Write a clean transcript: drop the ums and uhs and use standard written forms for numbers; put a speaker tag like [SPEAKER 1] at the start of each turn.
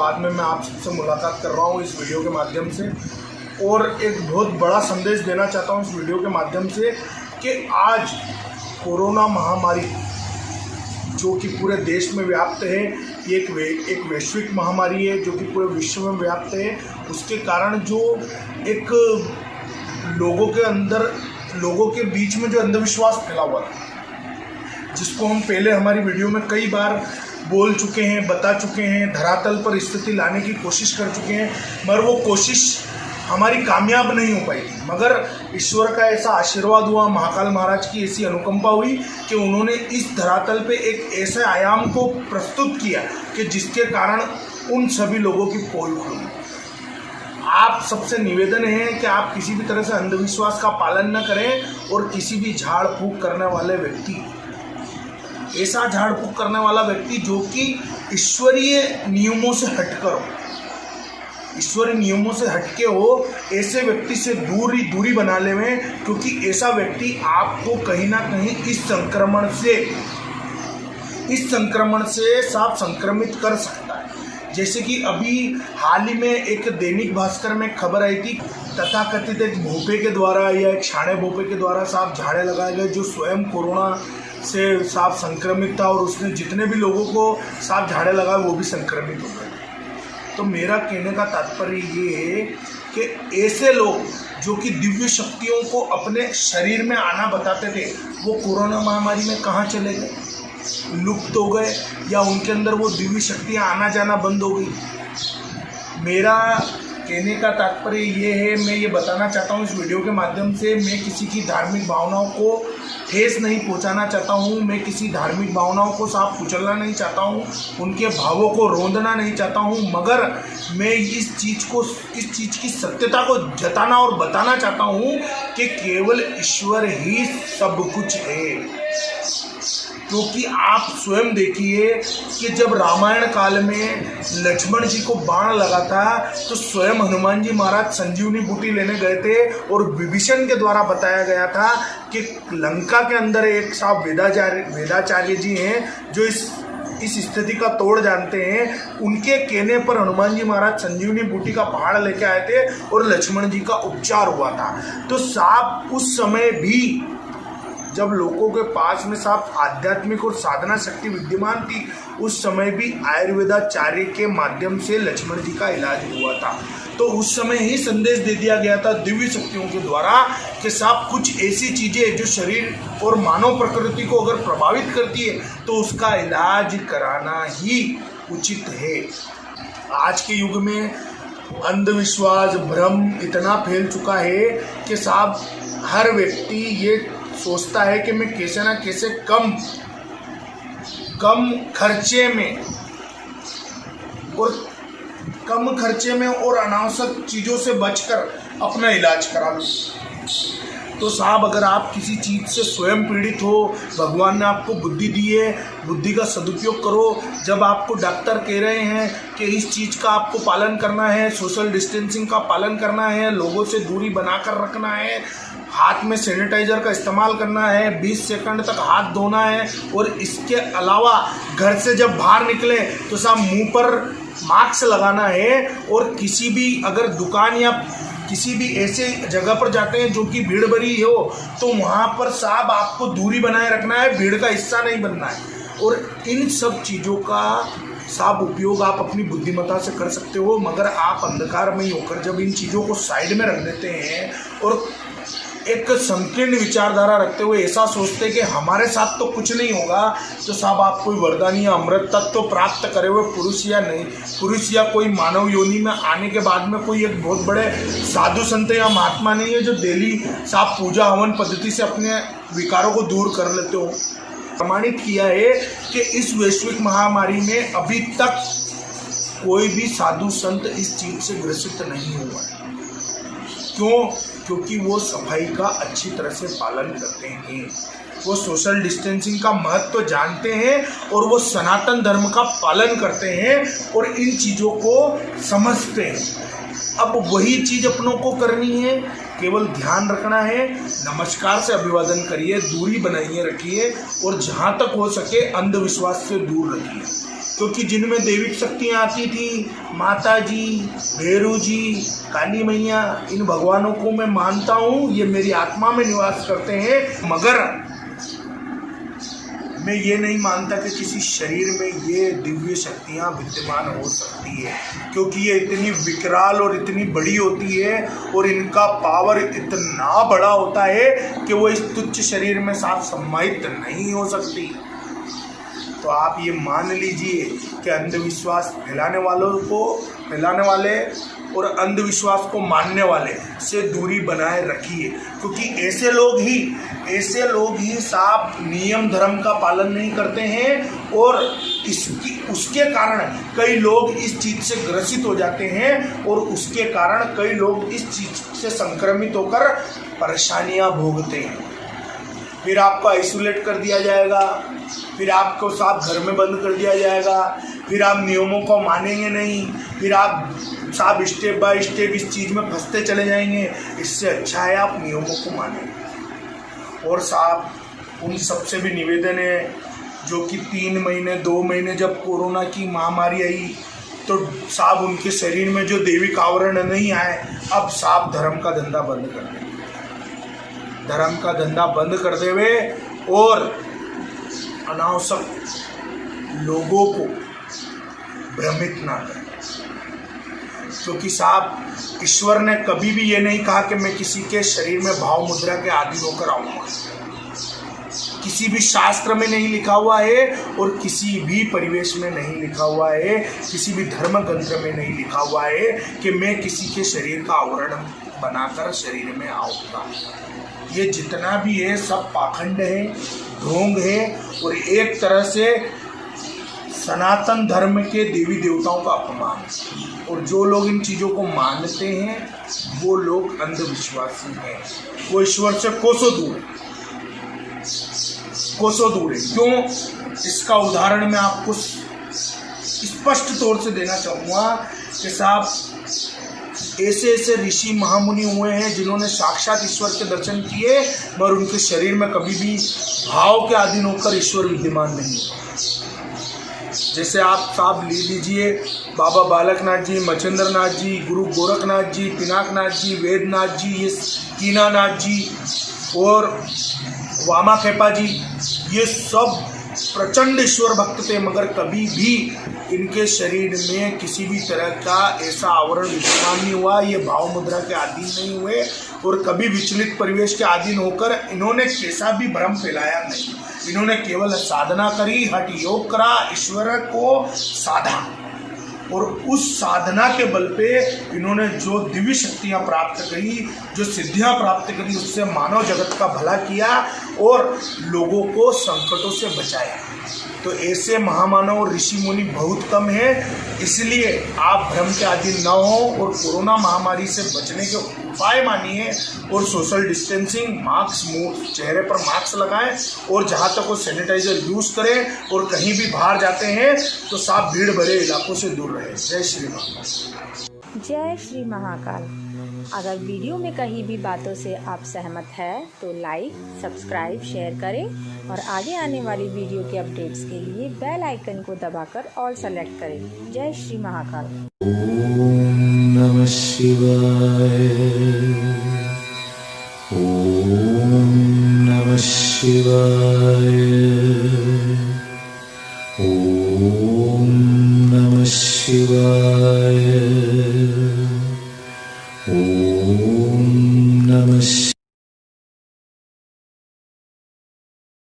[SPEAKER 1] बाद में मैं आप सबसे मुलाकात कर रहा हूँ इस वीडियो के माध्यम से, और एक बहुत बड़ा संदेश देना चाहता हूँ इस वीडियो के माध्यम से कि आज कोरोना महामारी जो कि पूरे देश में व्याप्त है, ये एक वैश्विक महामारी है जो कि पूरे विश्व में व्याप्त है। उसके कारण जो एक लोगों के बीच में जो अंधविश्वास फैला हुआ था, जिसको हम पहले हमारी वीडियो में कई बार बोल चुके हैं, बता चुके हैं, धरातल पर स्थिति लाने की कोशिश कर चुके हैं, मगर वो कोशिश हमारी कामयाब नहीं हो पाई। मगर ईश्वर का ऐसा आशीर्वाद हुआ, महाकाल महाराज की ऐसी अनुकंपा हुई कि उन्होंने इस धरातल पे एक ऐसे आयाम को प्रस्तुत किया कि जिसके कारण उन सभी लोगों की पोल खुली। आप सबसे निवेदन है कि आप किसी भी तरह से अंधविश्वास का पालन न करें, और किसी भी झाड़ फूक करने वाले व्यक्ति, ऐसा झाड़ फूक करने वाला व्यक्ति जो कि ईश्वरीय नियमों से हटकर हो, ईश्वरीय नियमों से हटके हो, ऐसे व्यक्ति से दूरी बना लें, क्योंकि ऐसा व्यक्ति आपको कहीं ना कहीं इस संक्रमण से साफ संक्रमित कर सकता है। जैसे कि अभी हाल ही में एक दैनिक भास्कर में खबर आई थी, तथाकथित एक भोपे के द्वारा या एक शाणे भोपे के द्वारा साफ झाड़े लगाए गए, जो स्वयं कोरोना से साफ संक्रमित था, और उसने जितने भी लोगों को साफ झाड़े लगाए वो भी संक्रमित हो गए। तो मेरा कहने का तात्पर्य ये है कि ऐसे लोग जो कि दिव्य शक्तियों को अपने शरीर में आना बताते थे, वो कोरोना महामारी में कहाँ चले गए? लुप्त हो गए, या उनके अंदर वो दिव्य शक्तियाँ आना जाना बंद हो गई? मेरा कहने का तात्पर्य ये है, मैं ये बताना चाहता हूँ इस वीडियो के माध्यम से, मैं किसी की धार्मिक भावनाओं को ठेस नहीं पहुँचाना चाहता हूँ, मैं किसी धार्मिक भावनाओं को साफ कुचलना नहीं चाहता हूँ, उनके भावों को रोंदना नहीं चाहता हूँ, मगर मैं इस चीज़ की सत्यता को जताना और बताना चाहता हूँ कि केवल ईश्वर ही सब कुछ है। क्योंकि आप स्वयं देखिए कि जब रामायण काल में लक्ष्मण जी को बाण लगा था, तो स्वयं हनुमान जी महाराज संजीवनी बूटी लेने गए थे, और विभीषण के द्वारा बताया गया था कि लंका के अंदर एक साहब वेदाचार्य जी हैं जो इस स्थिति का तोड़ जानते हैं। उनके कहने पर हनुमान जी महाराज संजीवनी बूटी का पहाड़ लेके आए थे और लक्ष्मण जी का उपचार हुआ था। तो साहब उस समय भी जब लोगों के पास में साफ आध्यात्मिक और साधना शक्ति विद्यमान थी, उस समय भी आयुर्वेदाचार्य के माध्यम से लक्ष्मण जी का इलाज हुआ था। तो उस समय ही संदेश दे दिया गया था दिव्य शक्तियों के द्वारा कि साफ कुछ ऐसी चीज़ें जो शरीर और मानव प्रकृति को अगर प्रभावित करती है तो उसका इलाज कराना ही उचित है। आज के युग में अंधविश्वास, भ्रम इतना फैल चुका है कि साहब हर व्यक्ति ये सोचता है कि मैं कैसे ना कैसे कम खर्चे में और अनावश्यक चीज़ों से बचकर अपना इलाज करा लूँ। तो साहब अगर आप किसी चीज़ से स्वयं पीड़ित हो, भगवान ने आपको बुद्धि दी है, बुद्धि का सदुपयोग करो। जब आपको डॉक्टर कह रहे हैं कि इस चीज़ का आपको पालन करना है, सोशल डिस्टेंसिंग का पालन करना है, लोगों से दूरी बनाकर रखना है, हाथ में सैनिटाइज़र का इस्तेमाल करना है, 20 सेकंड तक हाथ धोना है, और इसके अलावा घर से जब बाहर निकले तो साहब मुंह पर मास्क लगाना है, और किसी भी अगर दुकान या किसी भी ऐसे जगह पर जाते हैं जो कि भीड़ भरी हो, तो वहाँ पर साहब आपको दूरी बनाए रखना है, भीड़ का हिस्सा नहीं बनना है। और इन सब चीज़ों का साहब उपयोग आप अपनी बुद्धिमत्ता से कर सकते हो, मगर आप अंधकार में ही होकर जब इन चीज़ों को साइड में रख देते हैं और एक संकीर्ण विचारधारा रखते हुए ऐसा सोचते हैं कि हमारे साथ तो कुछ नहीं होगा, तो साहब आप कोई वरदान या अमृत तत्व तो प्राप्त करे हुए पुरुष या कोई मानव योनि में आने के बाद में कोई एक बहुत बड़े साधु संत या महात्मा नहीं है जो डेली साहब पूजा हवन पद्धति से अपने विकारों को दूर कर लेते हो। प्रमाणित किया है कि इस वैश्विक महामारी में अभी तक कोई भी साधु संत इस चीज़ से ग्रसित नहीं हुआ है। क्यों? क्योंकि वो सफाई का अच्छी तरह से पालन करते हैं, वो सोशल डिस्टेंसिंग का महत्व जानते हैं, और वो सनातन धर्म का पालन करते हैं और इन चीज़ों को समझते हैं। अब वही चीज़ अपनों को करनी है, केवल ध्यान रखना है, नमस्कार से अभिवादन करिए, दूरी बनाइए रखिए, और जहाँ तक हो सके अंधविश्वास से दूर रखिए। क्योंकि जिनमें दैविक शक्तियाँ आती थी, माता जी, भैरू जी, काली मैया, इन भगवानों को मैं मानता हूँ, ये मेरी आत्मा में निवास करते हैं, मगर मैं ये नहीं मानता कि किसी शरीर में ये दिव्य शक्तियाँ विद्यमान हो सकती है, क्योंकि ये इतनी विकराल और इतनी बड़ी होती है और इनका पावर इतना बड़ा होता है कि वो इस तुच्छ शरीर में साथ सम्मानित नहीं हो सकती। तो आप ये मान लीजिए कि अंधविश्वास फैलाने वाले और अंधविश्वास को मानने वाले से दूरी बनाए रखिए, क्योंकि ऐसे लोग ही साफ नियम धर्म का पालन नहीं करते हैं और उसके कारण कई लोग इस चीज़ से ग्रसित हो जाते हैं और उसके कारण कई लोग इस चीज़ से संक्रमित होकर परेशानियां भोगते हैं। फिर आपको आइसोलेट कर दिया जाएगा, फिर आपको साफ घर में बंद कर दिया जाएगा, फिर आप नियमों को मानेंगे नहीं, फिर आप साफ स्टेप बाय स्टेप इस चीज़ में फंसते चले जाएंगे। इससे अच्छा है आप नियमों को मानें। और साफ उन सबसे भी निवेदन है जो कि 3 महीने 2 महीने जब कोरोना की महामारी आई तो साफ उनके शरीर में जो दैविक आवरण नहीं आए, अब साफ धर्म का धंधा बंद कर दें, धर्म का धंधा बंद कर देवे और अनावश्यक लोगों को भ्रमित ना करें, क्योंकि साहब ईश्वर ने कभी भी ये नहीं कहा कि मैं किसी के शरीर में भाव मुद्रा के आदि होकर आऊँगा। किसी भी शास्त्र में नहीं लिखा हुआ है और किसी भी परिवेश में नहीं लिखा हुआ है, किसी भी धर्म ग्रंथ में नहीं लिखा हुआ है कि मैं किसी के शरीर का आवरण बनाकर शरीर में आऊँगा। ये जितना भी है सब पाखंड है, ढोंग है और एक तरह से सनातन धर्म के देवी देवताओं का अपमान है। और जो लोग इन चीज़ों को मानते हैं वो लोग अंधविश्वासी हैं, वो ईश्वर से कोसों दूर है। क्यों? इसका उदाहरण मैं आपको स्पष्ट तौर से देना चाहूँगा कि साहब ऐसे ऋषि महामुनि हुए हैं जिन्होंने साक्षात ईश्वर के दर्शन किए, मगर उनके शरीर में कभी भी भाव के अधीन होकर ईश्वर विद्यमान नहीं हुआ। जैसे आप साहब ले लीजिए बाबा बालकनाथ जी, मच्छिंद्र नाथ जी, गुरु गोरखनाथ जी, पिनाकनाथ जी, वेदनाथ जी, ये कीनानाथ जी और वामा खेपा जी, ये सब प्रचंड ईश्वर भक्त थे, मगर कभी भी इनके शरीर में किसी भी तरह का ऐसा आवरण विद्यमान नहीं हुआ। ये भाव मुद्रा के अधीन नहीं हुए और कभी विचलित परिवेश के अधीन होकर इन्होंने कैसा भी भ्रम फैलाया नहीं। इन्होंने केवल साधना करी, हठ योग करा, ईश्वर को साधा और उस साधना के बल पे इन्होंने जो दिव्य शक्तियाँ प्राप्त करी, जो सिद्धियाँ प्राप्त करी, उससे मानव जगत का भला किया और लोगों को संकटों से बचाया। तो ऐसे महामानव और ऋषि मुनि बहुत कम हैं, इसलिए आप भ्रम के अधीन न हो और कोरोना महामारी से बचने के उपाय मानिए और सोशल डिस्टेंसिंग, मास्क, चेहरे पर मास्क लगाएं और जहाँ तक वो सैनिटाइजर यूज़ करें और कहीं भी बाहर जाते हैं तो साफ भीड़ भरे इलाकों से दूर रहें। जय श्री महाकाल।
[SPEAKER 2] जय श्री महाकाल। अगर वीडियो में कहीं भी बातों से आप सहमत हैं तो लाइक, सब्सक्राइब, शेयर करें और आगे आने वाली वीडियो के अपडेट्स के लिए बेल आइकन को दबाकर ऑल सेलेक्ट करें। जय श्री महाकाल।
[SPEAKER 3] ओम नमः शिवाय। ओम नमः शिवाय। ओम नमः शिवाय।